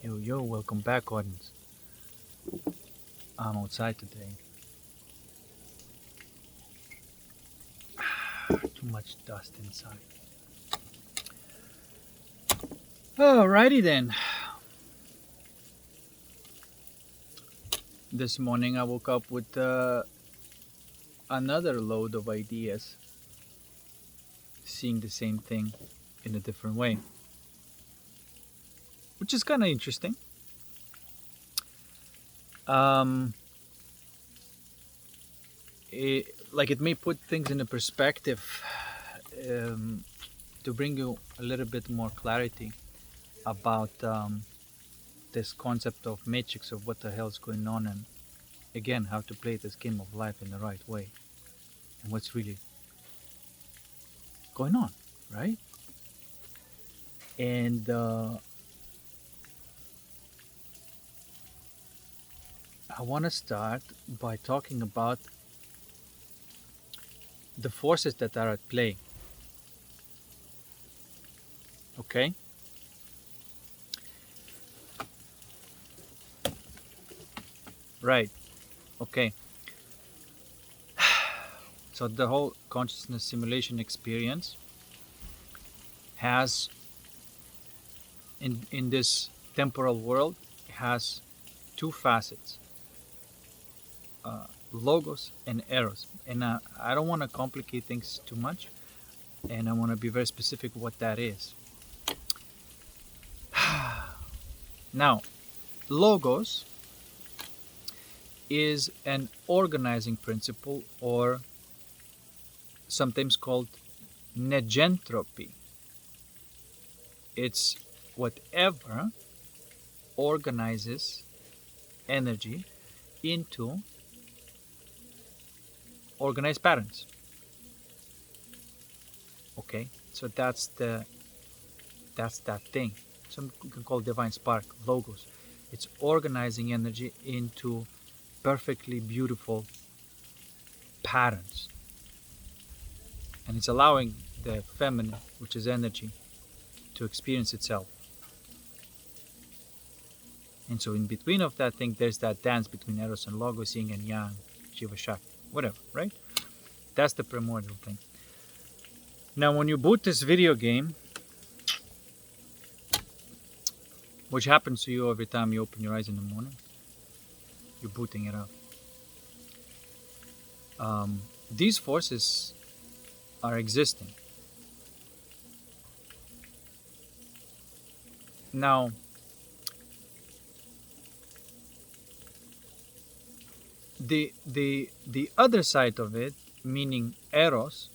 Yo, welcome back, audience. I'm outside today. Too much dust inside. Alrighty then. This morning I woke up with another load of ideas, seeing the same thing in a different way, which is kind of interesting. Um, it may put things in a perspective um, to bring you a little bit more clarity about this concept of matrix of what the hell is going on, and again how to play this game of life in the right way and what's really going on, right? And I want to start by talking about the forces that are at play. Okay? Right. Okay. So the whole consciousness simulation experience has in this temporal world has two facets, logos and eros. And I don't want to complicate things too much, and I want to be very specific what that is. Now, logos is an organizing principle, or sometimes called negentropy. It's whatever organizes energy into organized patterns. Okay, so that's that thing. Some you can call divine spark, logos. It's organizing energy into perfectly beautiful patterns, and it's allowing the feminine, which is energy, to experience itself. And so in between of that thing, there's that dance between Eros and Logos, yin and yang, Shiva Shakti, whatever, right? That's the primordial thing. Now, when you boot this video game, which happens to you every time you open your eyes in the morning, you're booting it up. These forces are existing. Now, the other side of it, meaning Eros,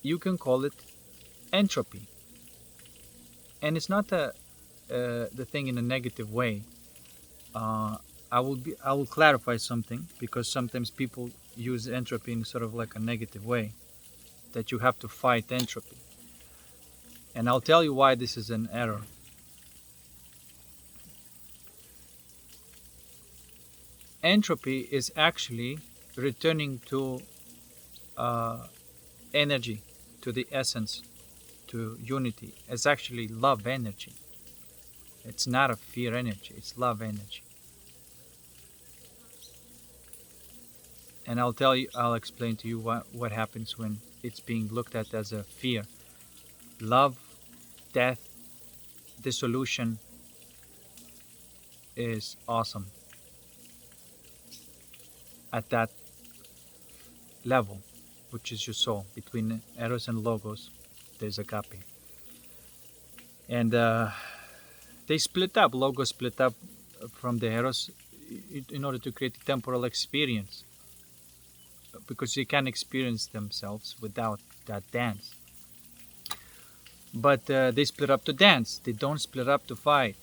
you can call it entropy, and it's not the thing in a negative way. I will clarify something, because sometimes people use entropy in sort of like a negative way, that you have to fight entropy, and I'll tell you why this is an error. Entropy is actually returning to energy, to the essence, to unity. It's actually love energy. It's not a fear energy, it's love energy. And I'll explain to you what happens when it's being looked at as a fear. Love, death, dissolution is awesome at that level, which is your soul. Between Eros and Logos, there's agape. And they split up. Logos split up from the Eros in order to create a temporal experience, because they can experience themselves without that dance. But they split up to dance. They don't split up to fight.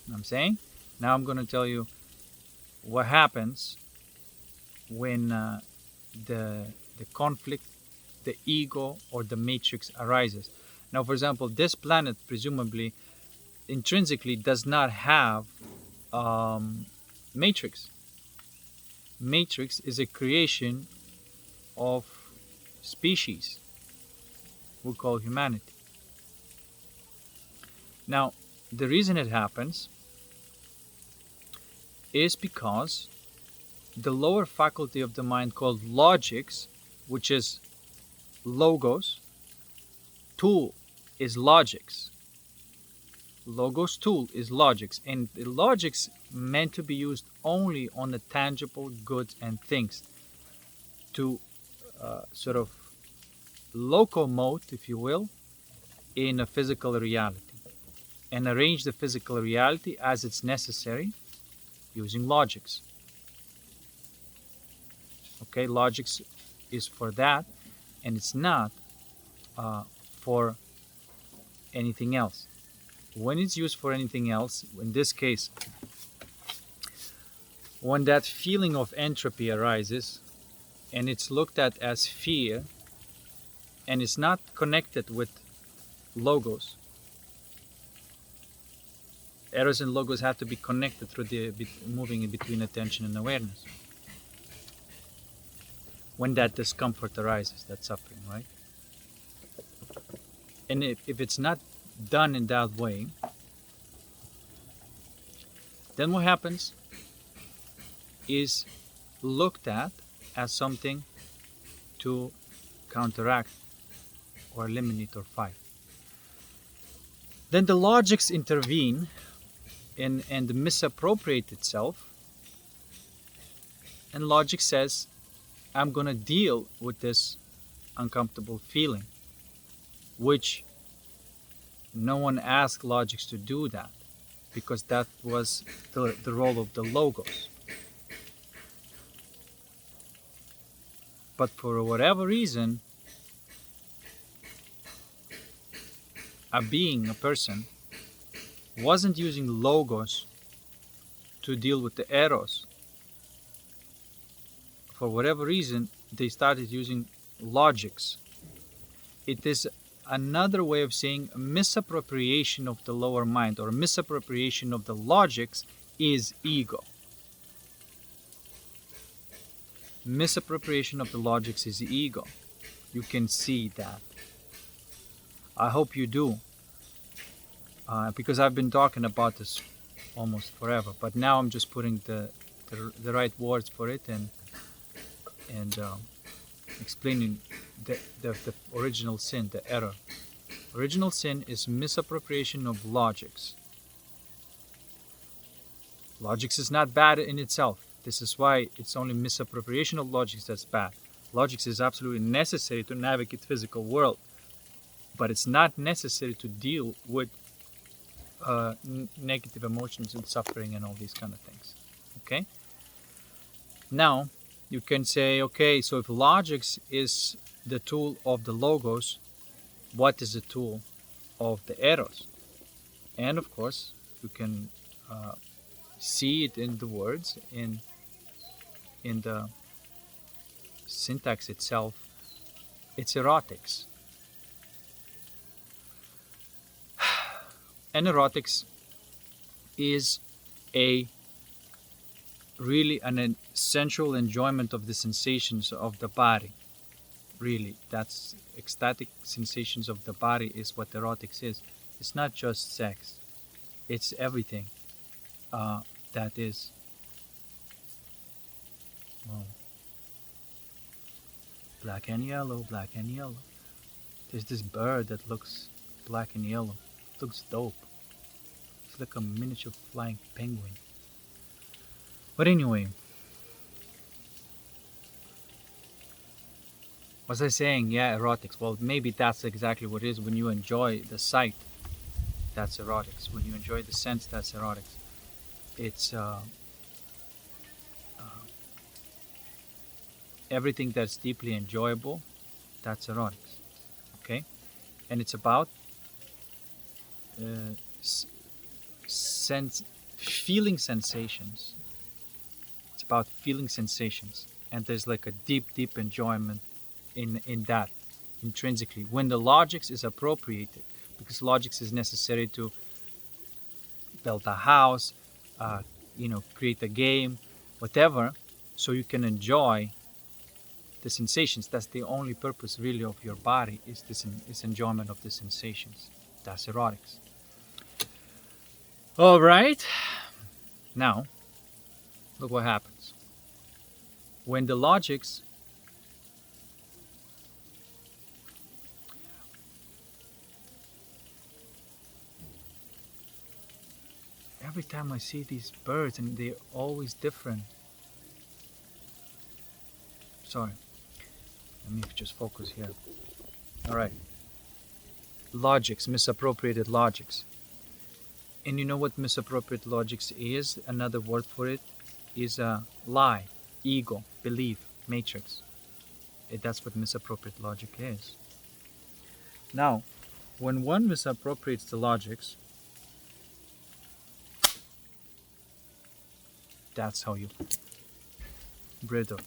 You know what I'm saying? Now I'm going to tell you what happens when the conflict, the ego, or the matrix arises. Now, for example, this planet presumably intrinsically does not have matrix. Matrix is a creation of species we call humanity. Now, the reason it happens is because the lower faculty of the mind called logics, which is logos, tool is logics. Logos tool is logics, and the logics meant to be used only on the tangible goods and things to sort of locomote, if you will, in a physical reality and arrange the physical reality as it's necessary using logics. Okay, logics is for that, and it's not for anything else. When it's used for anything else, in this case, when that feeling of entropy arises and it's looked at as fear and it's not connected with logos, Eros and Logos have to be connected through the moving in between attention and awareness. When that discomfort arises, that suffering, right? And if it's not done in that way, then what happens is looked at as something to counteract or eliminate or fight. Then the logics intervene and misappropriate itself, and logic says, I'm going to deal with this uncomfortable feeling, which no one asked logics to do that, because that was the role of the logos. But for whatever reason, a being, a person, wasn't using logos to deal with the eros. For whatever reason, they started using logics. It is another way of saying misappropriation of the lower mind, or misappropriation of the logics is ego. Misappropriation of the logics is ego. You can see that. I hope you do. Because I've been talking about this almost forever, but now I'm just putting the right words for it and explaining the original sin, the error. Original sin is misappropriation of logics. Logics is not bad in itself. This is why it's only misappropriation of logics that's bad. Logics is absolutely necessary to navigate the physical world, but it's not necessary to deal with negative emotions and suffering and all these kind of things. Okay? Now, you can say, okay, so if logics is the tool of the logos, what is the tool of the eros? And of course, you can see it in the words, in the syntax itself. It's erotics. And erotics is a really an sensual enjoyment of the sensations of the body. Really, that's ecstatic sensations of the body is what erotics is. It's not just sex. It's everything that is. Well, black and yellow, black and yellow. There's this bird that looks black and yellow. Looks dope. It's like a miniature flying penguin. But anyway, was I saying? Yeah, erotics. Well, maybe that's exactly what it is. When you enjoy the sight, that's erotics. When you enjoy the sense, that's erotics. It's everything that's deeply enjoyable, that's erotics. Okay? And it's about feeling sensations. It's about feeling sensations, and there's like a deep enjoyment in that intrinsically. When the logics is appropriated, because logics is necessary to build a house, create a game, whatever, so you can enjoy the sensations. That's the only purpose really of your body, is enjoyment of the sensations. That's erotics. All right. Now, look what happens. When the logics every time I see these birds and they're always different. Sorry. Let me just focus here. All right. Logics, misappropriated logics. And you know what misappropriated logics is? Another word for it is a lie, ego, belief, matrix. That's what misappropriated logic is. Now, when one misappropriates the logics, that's how you rid of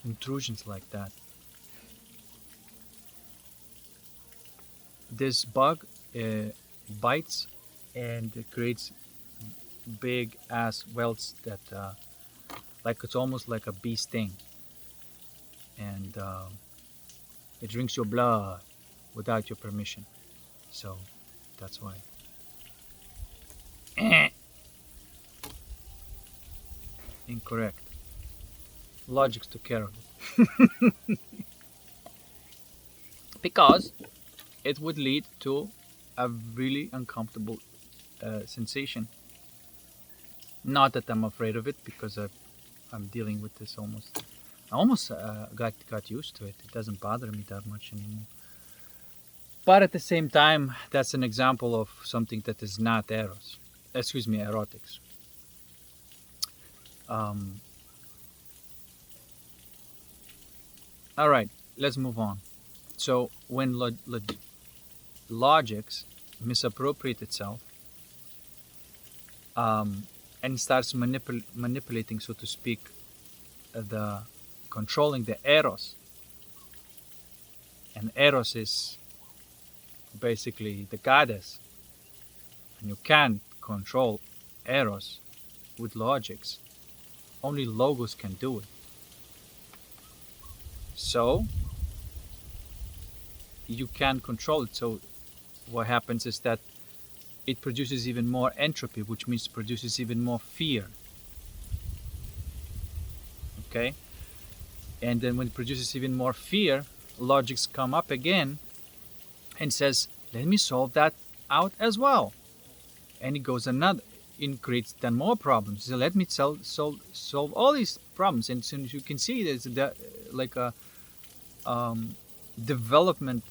intrusions like that. This bug bites and it creates big ass welts that like it's almost like a bee sting, and it drinks your blood without your permission. So that's why. Incorrect. Logics took care of it. Because it would lead to a really uncomfortable sensation. Not that I'm afraid of it, because I'm dealing with this almost. I almost got used to it. It doesn't bother me that much anymore. But at the same time, that's an example of something that is not eros. Excuse me, erotics. All right, let's move on. So when logics misappropriate itself and starts manipulating, so to speak, the controlling the eros, and eros is basically the goddess, and you can't control eros with logics. Only logos can do it. So you can't control it. So what happens is that it produces even more entropy, which means it produces even more fear. Okay? And then when it produces even more fear, logics come up again and says, let me solve that out as well. And it goes another, it creates then more problems. So let me solve all these problems. And as soon as you can see, there's like a development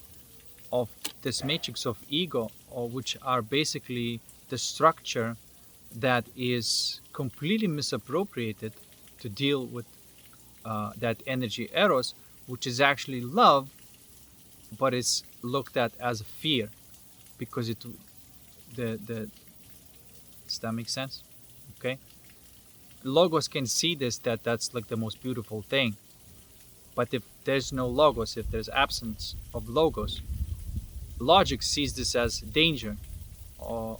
of this matrix of ego, or which are basically the structure that is completely misappropriated to deal with that energy eros, which is actually love, but it's looked at as a fear, because does that make sense? Okay. Logos can see this, that's like the most beautiful thing. But if there's no logos, if there's absence of logos, logic sees this as danger of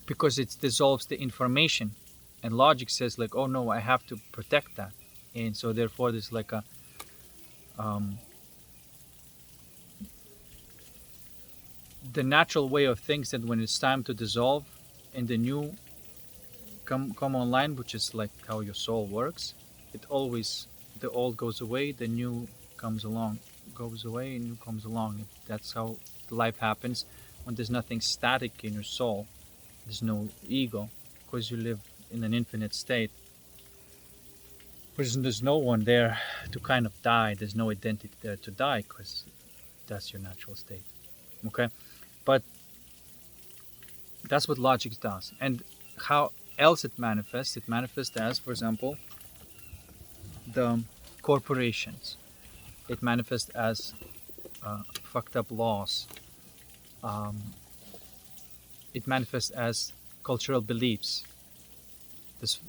because it dissolves the information, and logic says like, oh no, I have to protect that, and so therefore there's like a the natural way of things, that when it's time to dissolve and the new come online, which is like how your soul works, it always, the old goes away, the new comes along, goes away, and new comes along. That's how life happens when there's nothing static in your soul. There's no ego, because you live in an infinite state. There's no one there to kind of die. There's no identity there to die, because that's your natural state. Okay? But that's what logic does. And how else it manifests? It manifests as, for example, the corporations. It manifests as fucked up laws. It manifests as cultural beliefs.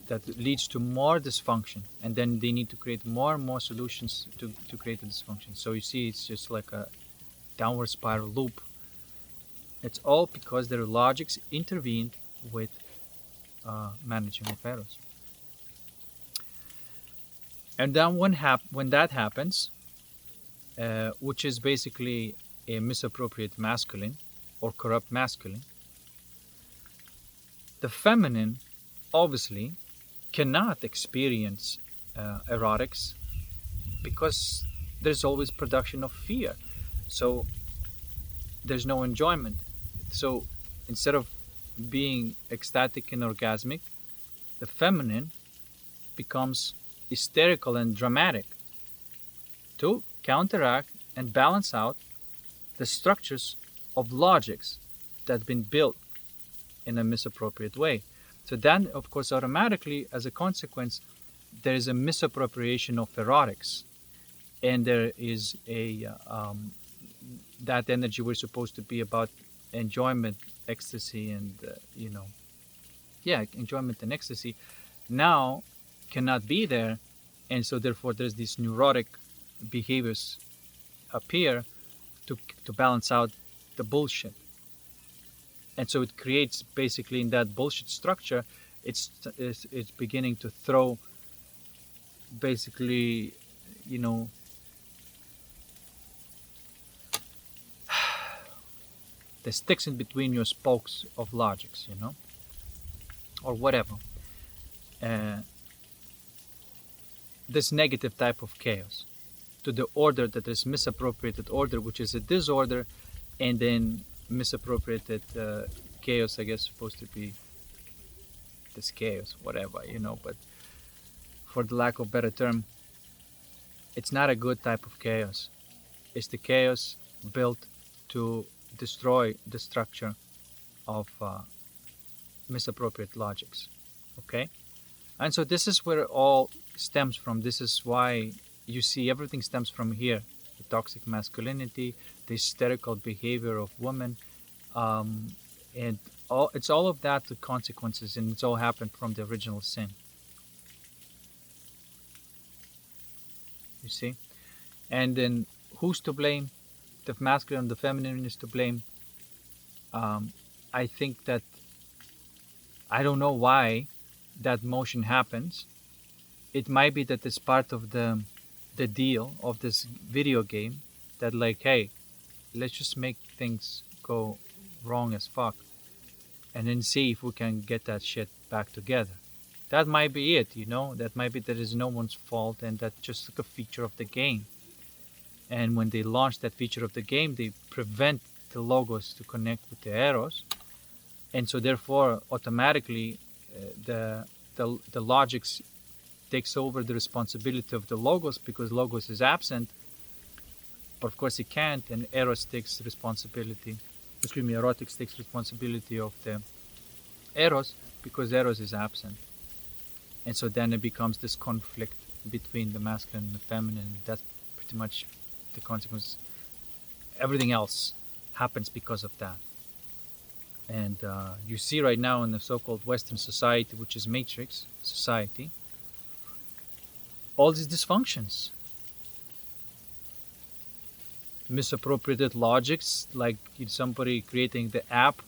That leads to more dysfunction, and then they need to create more and more solutions to create the dysfunction. So you see, it's just like a downward spiral loop. It's all because their logics intervened with managing affairs. And then when that happens, which is basically a misappropriated masculine or corrupt masculine. The feminine obviously cannot experience erotics because there's always production of fear. So there's no enjoyment. So instead of being ecstatic and orgasmic, the feminine becomes hysterical and dramatic to counteract and balance out the structures of logics that have been built in a misappropriate way. So then, of course, automatically, as a consequence, there is a misappropriation of erotics, and there is a that energy was supposed to be about enjoyment, ecstasy, and enjoyment and ecstasy, now cannot be there, and so therefore there's these neurotic behaviors appear to balance out the bullshit. And so it creates basically in that bullshit structure, it's beginning to throw basically, the sticks in between your spokes of logics, or whatever. This negative type of chaos to the order that is misappropriated order, which is a disorder, and then misappropriated chaos, I guess, supposed to be this chaos, whatever, but for the lack of better term, it's not a good type of chaos. It's the chaos built to destroy the structure of misappropriate logics. Okay? And so this is where it all stems from. This is why you see everything stems from here. The toxic masculinity, the hysterical behavior of women, and it's all of that, the consequences, and it's all happened from the original sin. You see? And then who's to blame? The masculine and the feminine is to blame. I think that I don't know why that motion happens. It might be that it's part of the deal of this video game, that like, hey, let's just make things go wrong as fuck and then see if we can get that shit back together. That might be it, that might be that is no one's fault, and that's just like a feature of the game. And when they launch that feature of the game, they prevent the logos to connect with the eros, and so therefore automatically the logics takes over the responsibility of the logos, because logos is absent. But of course it can't, and eros takes responsibility. Erotics takes responsibility of the eros because eros is absent. And so then it becomes this conflict between the masculine and the feminine. That's pretty much the consequence. Everything else happens because of that. And you see right now in the so-called Western society, which is matrix society, all these dysfunctions. Misappropriated logics, like somebody creating the app,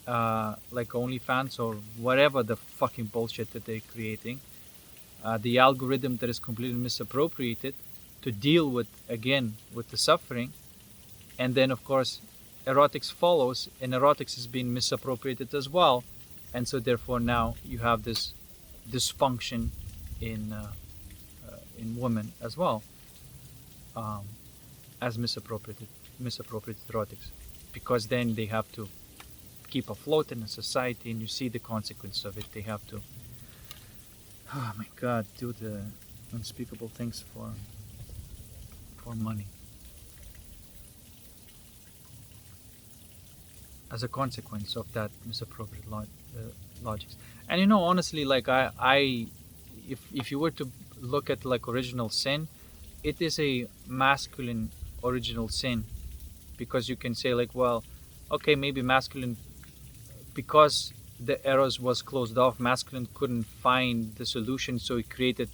like OnlyFans or whatever the fucking bullshit that they're creating. The algorithm that is completely misappropriated to deal with, again, with the suffering. And then, of course, erotics follows, and erotics is being misappropriated as well. And so, therefore, now you have this dysfunction in women as well, as misappropriated erotics, because then they have to keep afloat in a society, and you see the consequence of it. They have to, oh my God, do the unspeakable things for money. As a consequence of that misappropriated logics. And honestly, like if you were to look at like original sin, it is a masculine original sin, because you can say like, well, okay, maybe masculine, because the eros was closed off, masculine couldn't find the solution, so it created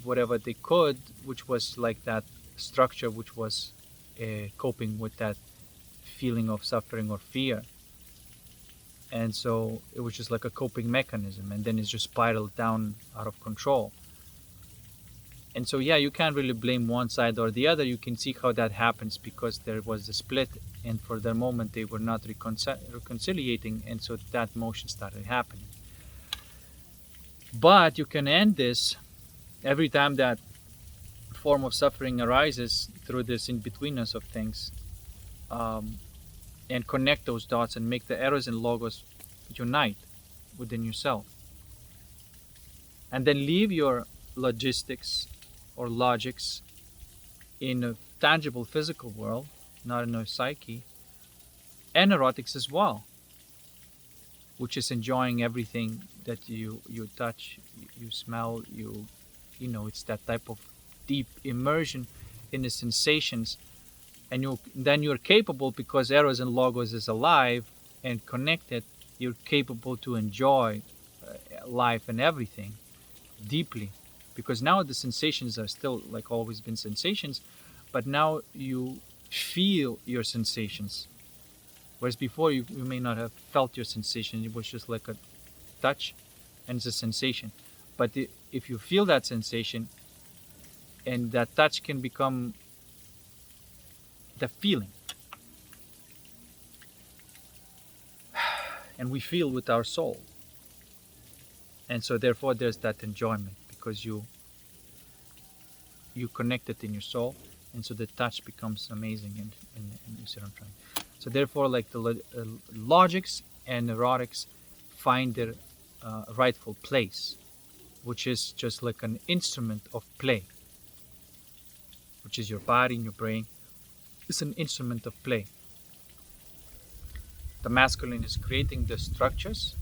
whatever they could, which was like that structure, which was coping with that feeling of suffering or fear. And so it was just like a coping mechanism, and then it's just spiraled down out of control. And so, yeah, you can't really blame one side or the other. You can see how that happens because there was a split, and for the moment they were not reconciliating, and so that motion started happening. But you can end this every time that form of suffering arises through this in-betweenness of things, um, and connect those dots and make the Eros and Logos unite within yourself. And then leave your logistics or logics in a tangible physical world, not in a psyche, and erotics as well, which is enjoying everything that you touch, you smell, you know, it's that type of deep immersion in the sensations. And then you're capable, because Eros and Logos is alive and connected, you're capable to enjoy life and everything deeply, because now the sensations are still like always been sensations, but now you feel your sensations, whereas before you may not have felt your sensation. It was just like a touch and it's a sensation. But if you feel that sensation, and that touch can become the feeling, and we feel with our soul, and so therefore there's that enjoyment, because you connect it in your soul, and so the touch becomes amazing, and you see what I'm trying. So therefore, like the logics and erotics find their rightful place, which is just like an instrument of play, which is your body and your brain. It's an instrument of play. The masculine is creating the structures,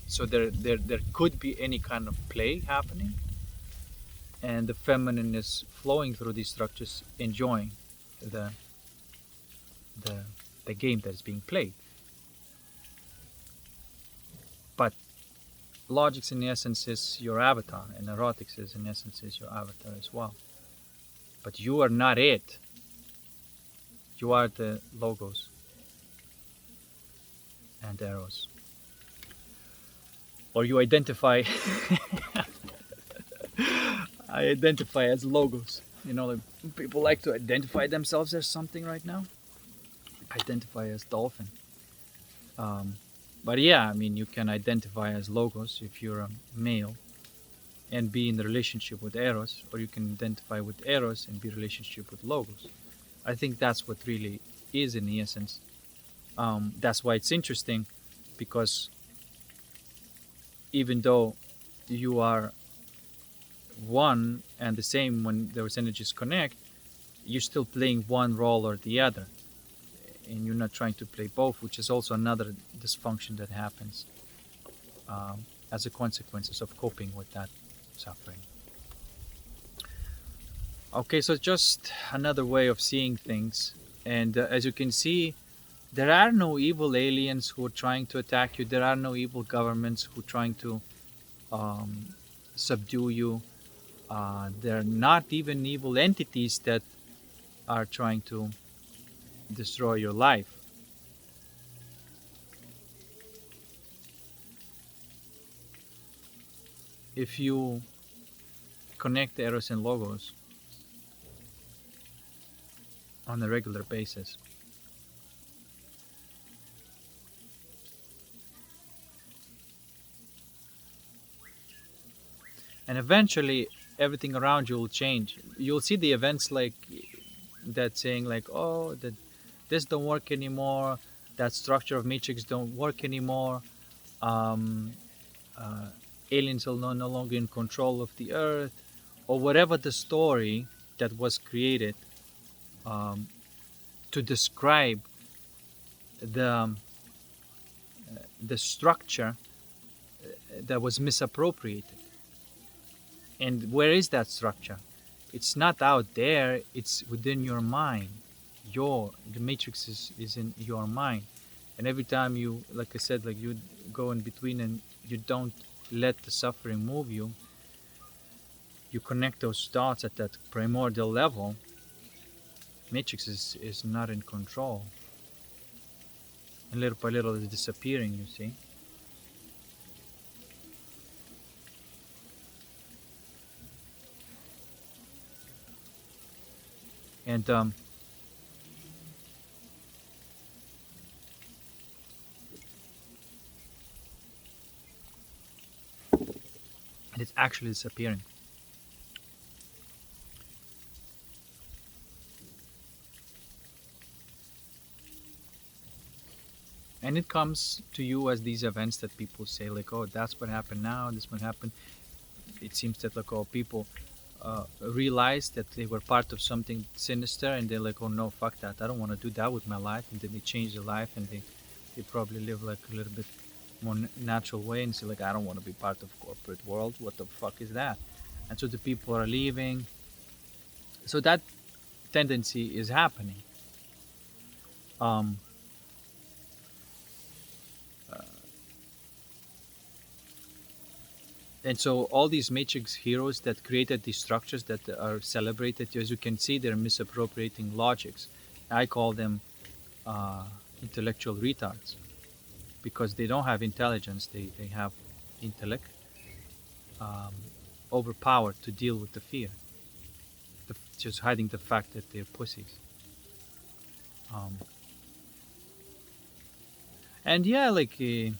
so there could be any kind of play happening, and the feminine is flowing through these structures, enjoying the game that is being played. But logics in essence is your avatar, and erotics is in essence is your avatar as well. But you are not it. You are the Logos and Eros. Or you identify I identify as Logos. You know, like people like to identify themselves as something right now. I identify as dolphin. But yeah, I mean, you can identify as Logos if you're a male and be in the relationship with Eros, or you can identify with Eros and be in relationship with Logos. I think that's what really is in the essence. That's why it's interesting, because even though you are one and the same when those energies connect, you're still playing one role or the other, and you're not trying to play both, which is also another dysfunction that happens as a consequence of coping with that suffering. Okay, so just another way of seeing things, and as you can see, there are no evil aliens who are trying to attack you. There are no evil governments who are trying to subdue you. There are not even evil entities that are trying to destroy your life. If you connect Eros and Logos on a regular basis, and eventually everything around you will change. You'll see the events like that, saying like, oh, that this don't work anymore, that structure of matrix don't work anymore, um, aliens are no longer in control of the earth, or whatever the story that was created to describe the structure that was misappropriated. And where is that structure? It's not out there, it's within your mind. The matrix is in your mind. And every time you, like I said, like you go in between and you don't let the suffering move you, you connect those dots at that primordial level, matrix is not in control. And little by little it's disappearing, you see. . And it's actually disappearing. And it comes to you as these events that people say, like, oh, that's what happened now, this what happened. It seems that, like, oh, people realize that they were part of something sinister, and they're like, oh no, fuck that, I don't want to do that with my life. And then they change their life, and they probably live like a little bit more natural way, and say, like, I don't want to be part of corporate world. What the fuck is that? And so the people are leaving. So that tendency is happening. Um, and so all these matrix heroes that created these structures that are celebrated, as you can see, they're misappropriating logics. I call them intellectual retards, because they don't have intelligence. They have intellect um, overpowered to deal with the fear, just hiding the fact that they're pussies. um, and yeah, like in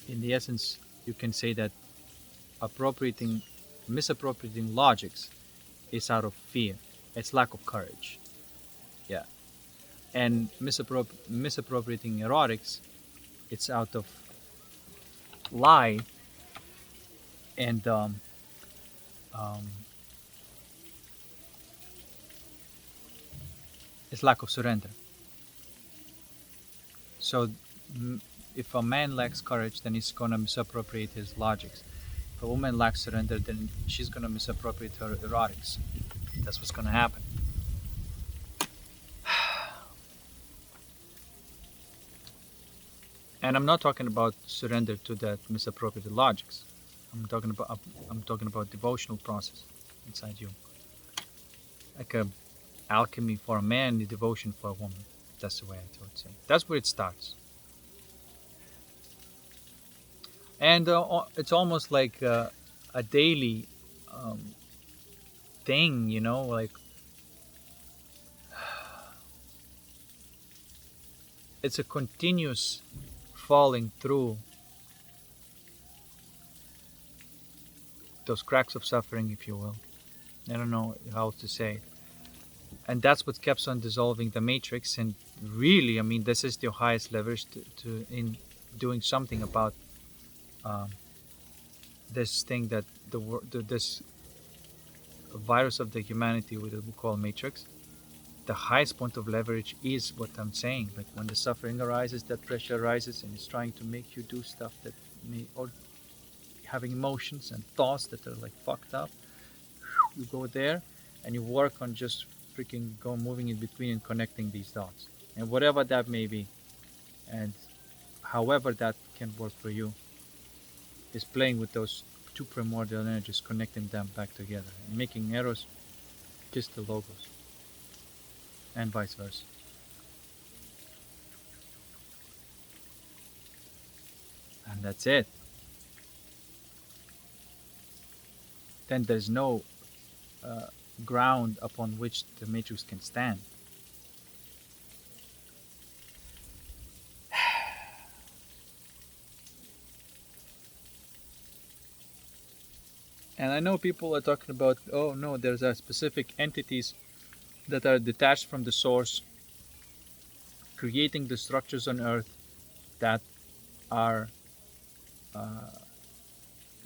the essence, you can say that misappropriating logics is out of fear. It's lack of courage. Yeah. And misappropriating erotics, it's out of lie and um, it's lack of surrender. So if a man lacks courage, then he's gonna misappropriate his logics. If a woman lacks surrender, then she's gonna misappropriate her erotics. That's what's gonna happen. And I'm not talking about surrender to that misappropriated logics. I'm talking about devotional process inside you, like a alchemy for a man, the devotion for a woman. That's the way I would say. That's where it starts. And it's almost like a daily um, thing, like it's a continuous falling through those cracks of suffering, if you will. I don't know how to say it. And that's what keeps on dissolving the matrix. And really, I mean, this is your highest leverage to in doing something about um, this thing that this virus of the humanity we call matrix. The highest point of leverage is what I'm saying. Like when the suffering arises, that pressure arises, and it's trying to make you do stuff that or having emotions and thoughts that are like fucked up. You go there and you work on just freaking moving in between and connecting these dots, and whatever that may be, and however that can work for you, is playing with those two primordial energies, connecting them back together, and making Eros kiss the Logos, and vice versa. And that's it. Then there's no ground upon which the matrix can stand. And I know people are talking about, oh no, there's a specific entities that are detached from the source, creating the structures on earth that are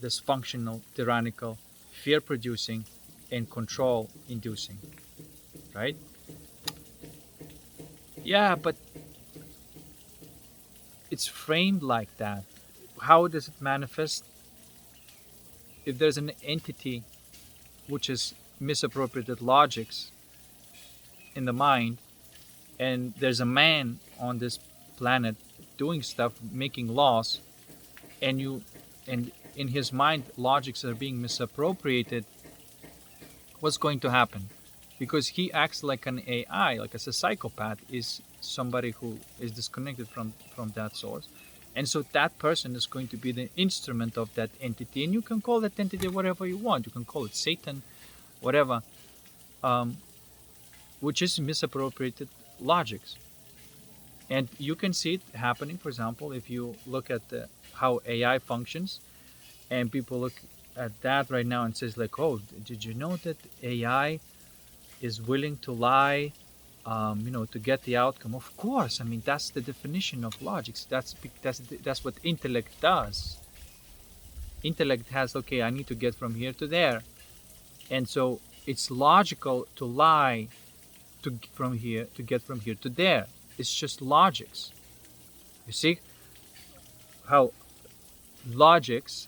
dysfunctional, tyrannical, fear producing, and control inducing. Right? Yeah, but it's framed like that. How does it manifest? If there's an entity which is misappropriated logics in the mind, and there's a man on this planet doing stuff, making laws, and in his mind logics are being misappropriated, what's going to happen? Because he acts like an AI, like as a psychopath, is somebody who is disconnected from that source. And so that person is going to be the instrument of that entity. And you can call that entity whatever you want. You can call it Satan, whatever. Um, which is misappropriated logics. And you can see it happening, for example, if you look at how AI functions, and people look at that right now and says like, oh, did you know that AI is willing to lie, to get the outcome? Of course. I mean, that's the definition of logics. That's what intellect does. Intellect has, okay, I need to get from here to there, and so it's logical to lie to get from here to there. It's just logics. You see how logics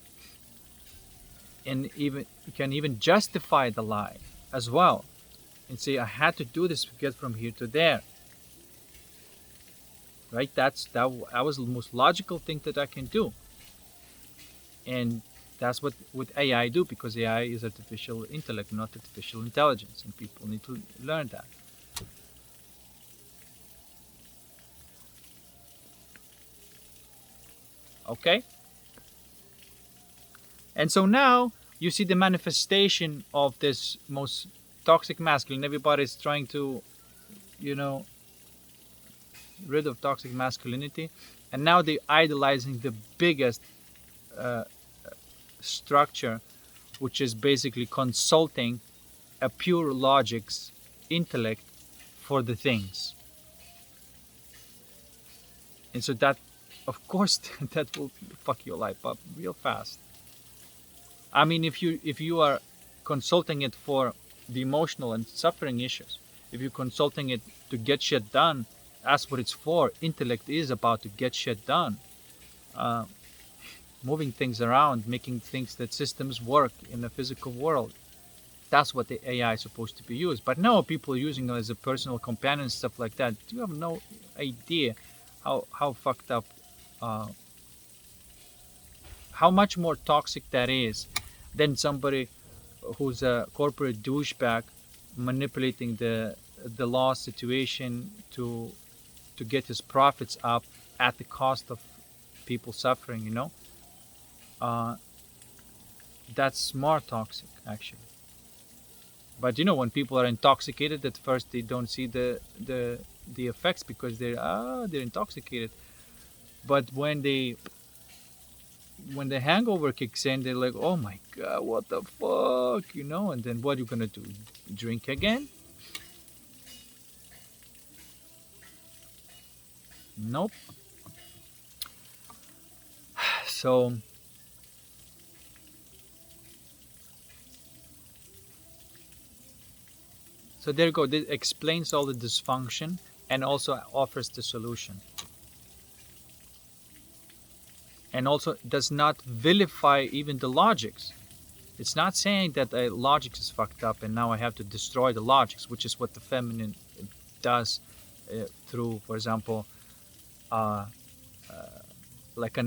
and even can even justify the lie as well, and say I had to do this to get from here to there. Right? That was the most logical thing that I can do, and that's what AI do, because AI is artificial intellect, not artificial intelligence, and people need to learn that. Okay? And so now you see the manifestation of this most toxic masculine. Everybody's trying to, rid of toxic masculinity, and now they're idolizing the biggest structure, which is basically consulting a pure logics intellect for the things. And so that, of course, that will fuck your life up real fast. I mean, if you are consulting it for the emotional and suffering issues, if you're consulting it to get shit done, that's what it's for. Intellect is about to get shit done, moving things around, making things that systems work in the physical world. That's what the AI is supposed to be used. But no, people are using it as a personal companion and stuff like that. You have no idea how fucked up, how much more toxic that is than somebody who's a corporate douchebag manipulating the law situation to get his profits up at the cost of people suffering. That's more toxic, actually. But when people are intoxicated, at first they don't see the effects because they're intoxicated. But when the hangover kicks in, they're like, oh my god, what the fuck, and then what are you gonna do? Drink again? Nope. So there you go. This explains all the dysfunction and also offers the solution. And also does not vilify even the logics. It's not saying that the logics is fucked up and now I have to destroy the logics, which is what the feminine does through, for example, like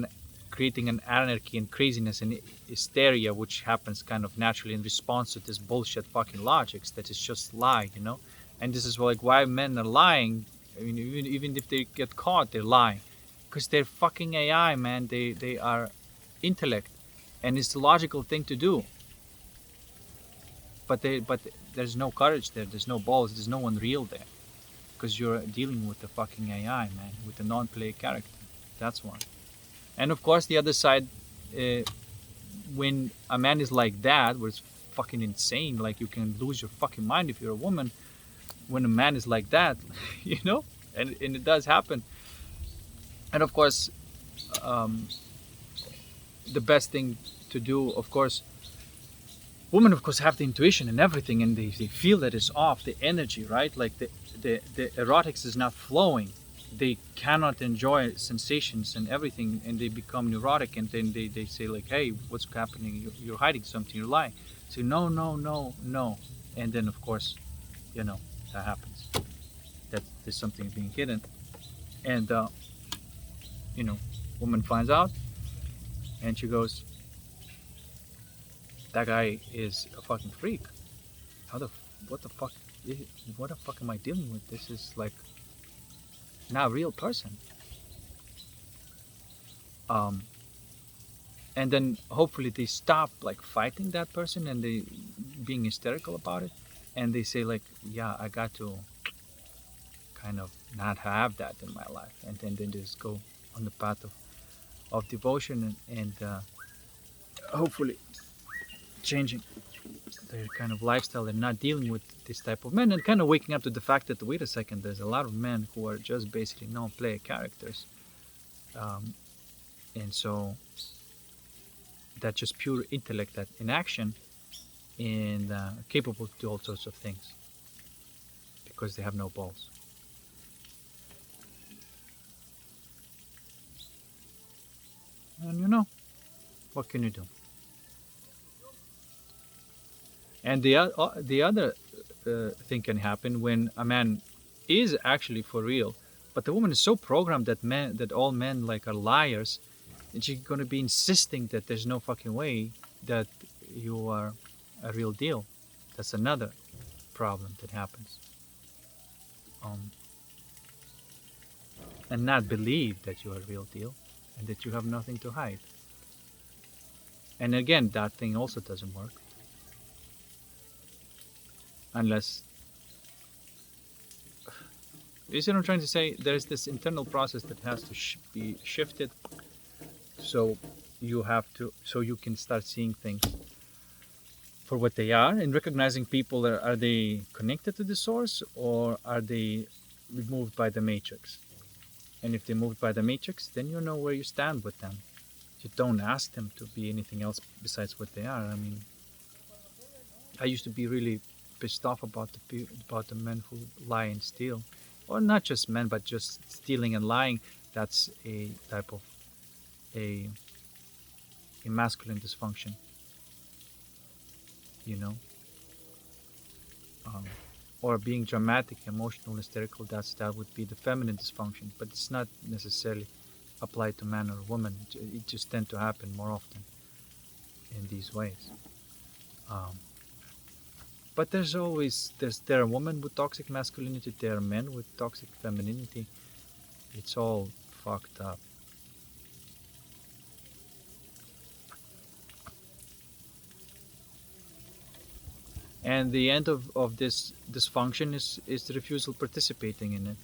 creating an anarchy and craziness and hysteria, which happens kind of naturally in response to this bullshit fucking logics that is just lie, And this is like why men are lying. I mean, even if they get caught, they're lying. Because they're fucking AI, man. They are intellect, and it's the logical thing to do. But there's no courage there. There's no balls. There's no one real there, because you're dealing with the fucking AI, man, with a non-play character. That's one. And of course, the other side, when a man is like that, where it's fucking insane, like you can lose your fucking mind if you're a woman. When a man is like that, and it does happen. And of course, the best thing to do, of course, women, of course, have the intuition and everything, and they feel that it's off, the energy, right? Like the erotics is not flowing. They cannot enjoy sensations and everything, and they become neurotic, and then they say like, hey, what's happening? You're hiding something, you're lying. So no. And then, of course, that happens. That there's something being hidden. And, woman finds out, and she goes, that guy is a fucking freak. What the fuck am I dealing with? This is like not a real person. And then hopefully they stop like fighting that person and they being hysterical about it, and they say like, yeah, I got to kind of not have that in my life, and then just go on the path of devotion and hopefully changing their kind of lifestyle and not dealing with this type of men, and kind of waking up to the fact that, wait a second, there's a lot of men who are just basically non-player characters, and so that's just pure intellect that in action, and capable to do all sorts of things because they have no balls. And what can you do? And the other thing can happen when a man is actually for real, but the woman is so programmed that all men like are liars, and she's gonna be insisting that there's no fucking way that you are a real deal. That's another problem that happens. And not believe that you are a real deal and that you have nothing to hide. And again, that thing also doesn't work. Unless, you see what I'm trying to say? There's this internal process that has to be shifted, so you can start seeing things for what they are, and recognizing people. Are they connected to the source, or are they removed by the matrix? And if they're moved by the matrix, then you know where you stand with them. You don't ask them to be anything else besides what they are. I mean, I used to be really pissed off about the men who lie and steal, or not just men, but just stealing and lying. That's a type of a masculine dysfunction, or being dramatic, emotional, hysterical. That would be the feminine dysfunction, but it's not necessarily applied to man or woman. It just tends to happen more often in these ways. But there are women with toxic masculinity, there are men with toxic femininity. It's all fucked up. And the end of this dysfunction is the refusal participating in it.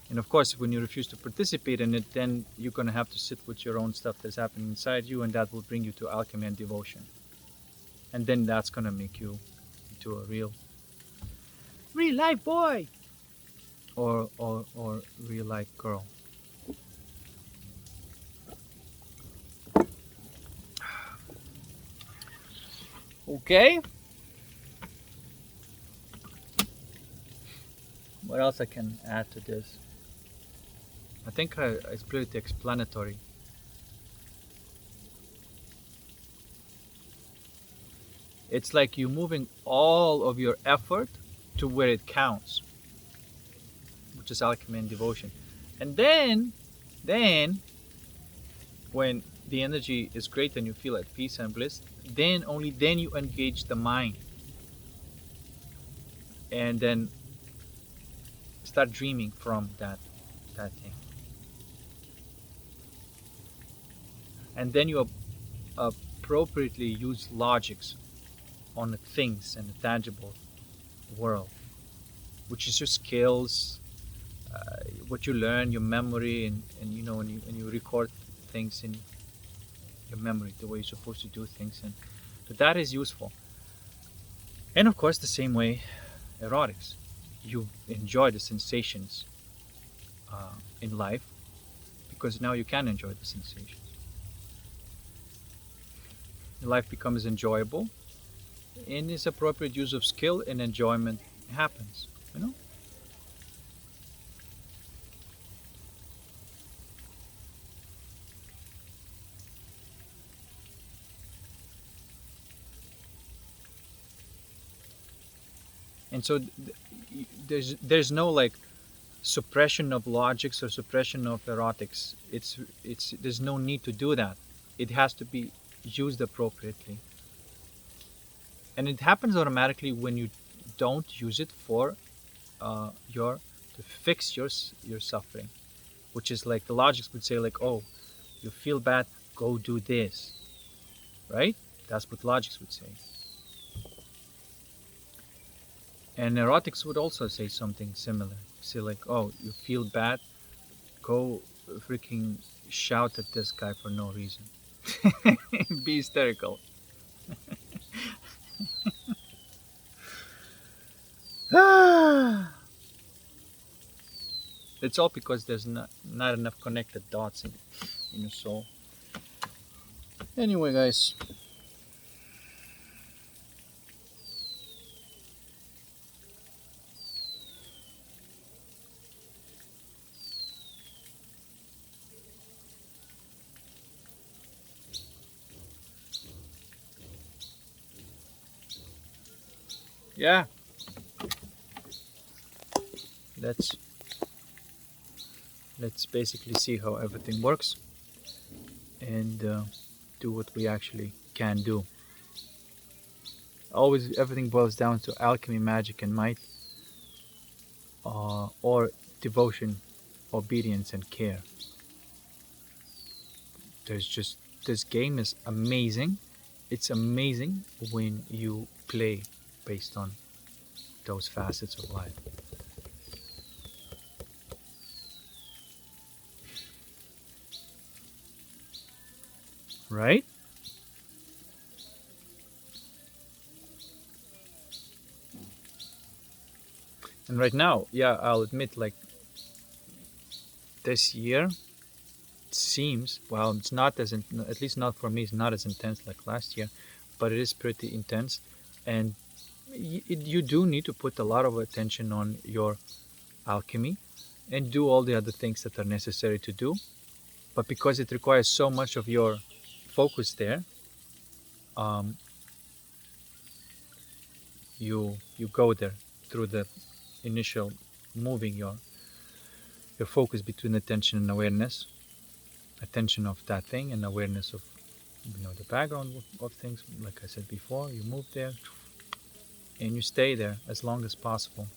And of course, when you refuse to participate in it, then you're going to have to sit with your own stuff that's happening inside you, and that will bring you to alchemy and devotion. And then that's going to make you into a real life boy, or real life girl. Okay. What else I can add to this? I think it's pretty explanatory. It's like you moving all of your effort to where it counts, which is alchemy and devotion. And then when the energy is great and you feel at peace and bliss, only then you engage the mind. And then start dreaming from that thing. And then you appropriately use logics on the things and the tangible world, which is your skills, what you learn, your memory, and you record things in your memory, the way you're supposed to do things, and so that is useful. And of course, the same way, erotics. You enjoy the sensations in life because now you can enjoy the sensations. Life becomes enjoyable, and its appropriate use of skill and enjoyment happens. And so there's no like suppression of logics or suppression of erotics. There's no need to do that. It has to be used appropriately, and it happens automatically when you don't use it for to fix your suffering, which is like the logics would say, like, oh, you feel bad, go do this, right? That's what logics would say. And erotics would also say something similar. Say like, oh, you feel bad, go freaking shout at this guy for no reason. Be hysterical. It's all because there's not enough connected dots in your soul. Anyway, guys. Yeah, let's let's basically see how everything works and do what we actually can do. Always, everything boils down to alchemy, magic, and might, or devotion, obedience, and care. There's just this game is amazing. It's amazing when you play based on those facets of life. Right? And right now, yeah, I'll admit, like this year seems, well, it's not as at least not for me, it's not as intense like last year, but it is pretty intense, and you do need to put a lot of attention on your alchemy and do all the other things that are necessary to do. But because it requires so much of your focus there, um, you go there through the initial moving your focus between attention and awareness, attention of that thing and awareness of the background of things. Like I said before, you move there and you stay there as long as possible,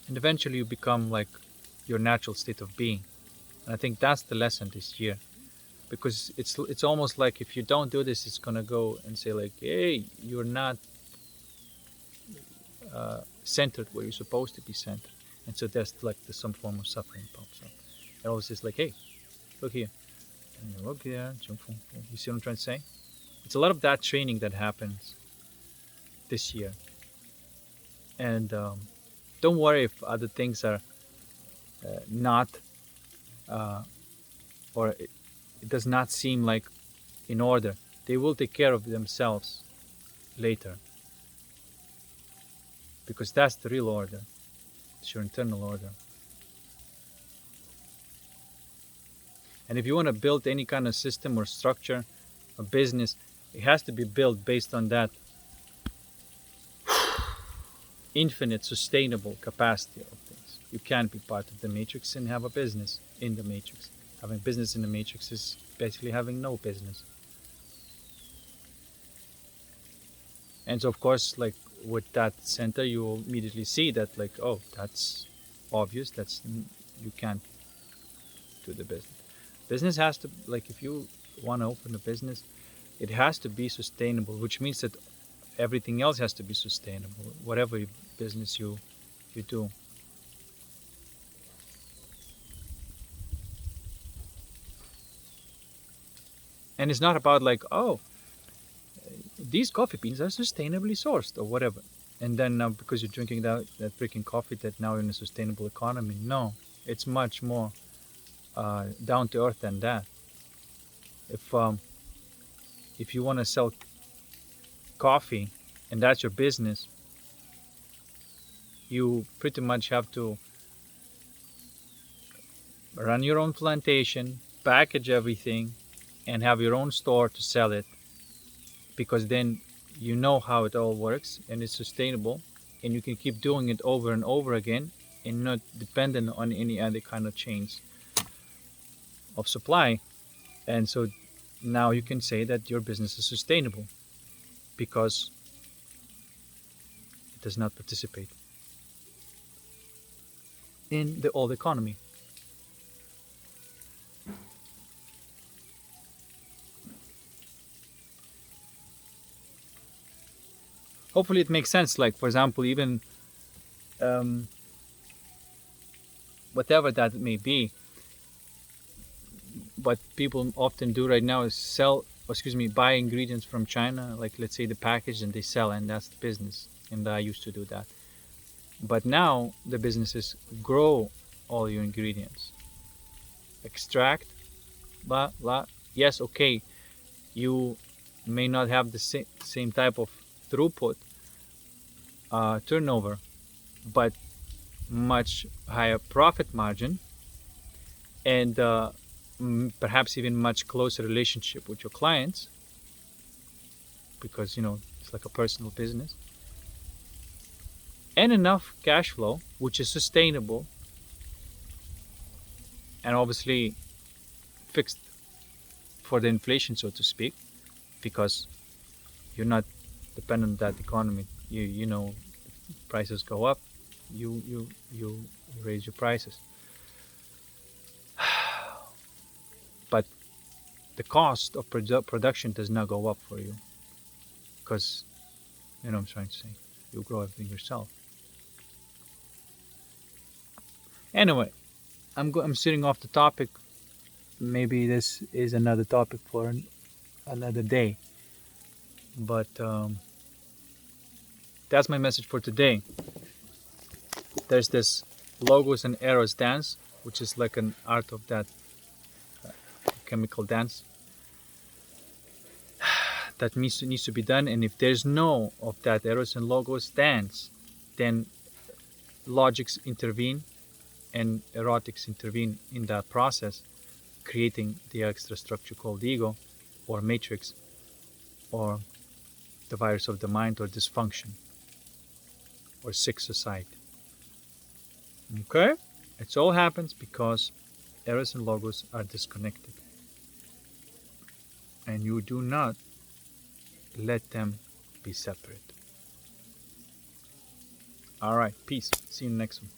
and eventually you become like your natural state of being. And I think that's the lesson this year, because it's almost like if you don't do this, it's gonna go and say like, hey, you're not centered where you're supposed to be centered, and so there's like some form of suffering pops up. It always is like, hey, look here, and you look here, you see what I'm trying to say? It's a lot of that training that happens this year, and don't worry if other things are not or it does not seem like in order. They will take care of themselves later, because that's the real order. It's your internal order. And if you want to build any kind of system or structure or business, it has to be built based on that infinite sustainable capacity of things. You can't be part of the matrix and have a business in the matrix. Having business in the matrix is basically having no business. And so, of course, like with that center, you will immediately see that, like, oh, that's obvious. You can't do the business. Business has to, like, if you want to open a business, it has to be sustainable, which means that everything else has to be sustainable, whatever business you do. And it's not about like, oh, these coffee beans are sustainably sourced or whatever. And then now because you're drinking that freaking coffee, that now you're in a sustainable economy. No, it's much more down to earth than that. If you want to sell coffee and that's your business, you pretty much have to run your own plantation, package everything, and have your own store to sell it, because then you know how it all works and it's sustainable, and you can keep doing it over and over again and not dependent on any other kind of chains of supply. And so now you can say that your business is sustainable because it does not participate in the old economy. Hopefully it makes sense. Like, for example, even whatever that may be. What people often do right now is buy ingredients from China, like let's say the package, and they sell, and that's the business. And I used to do that. But now the businesses grow all your ingredients, extract, blah blah. Yes, okay, you may not have the same type of throughput, turnover, but much higher profit margin, and perhaps even much closer relationship with your clients, because it's like a personal business, and enough cash flow which is sustainable and obviously fixed for the inflation, so to speak, because you're not dependent on that economy. Prices go up, you raise your prices, but the cost of production does not go up for you, because what I'm trying to say, you grow everything yourself. Anyway, I'm sitting off the topic. Maybe this is another topic for another day, but that's my message for today. There's this Logos and Eros dance, which is like an art of that chemical dance that needs to be done. And if there's no of that Eros and Logos dance, then logics intervene and erotics intervene in that process, creating the extra structure called ego or matrix or the virus of the mind or dysfunction or sick society. Okay? It all happens because Eros and Logos are disconnected. And you do not let them be separate. Alright, peace. See you in the next one.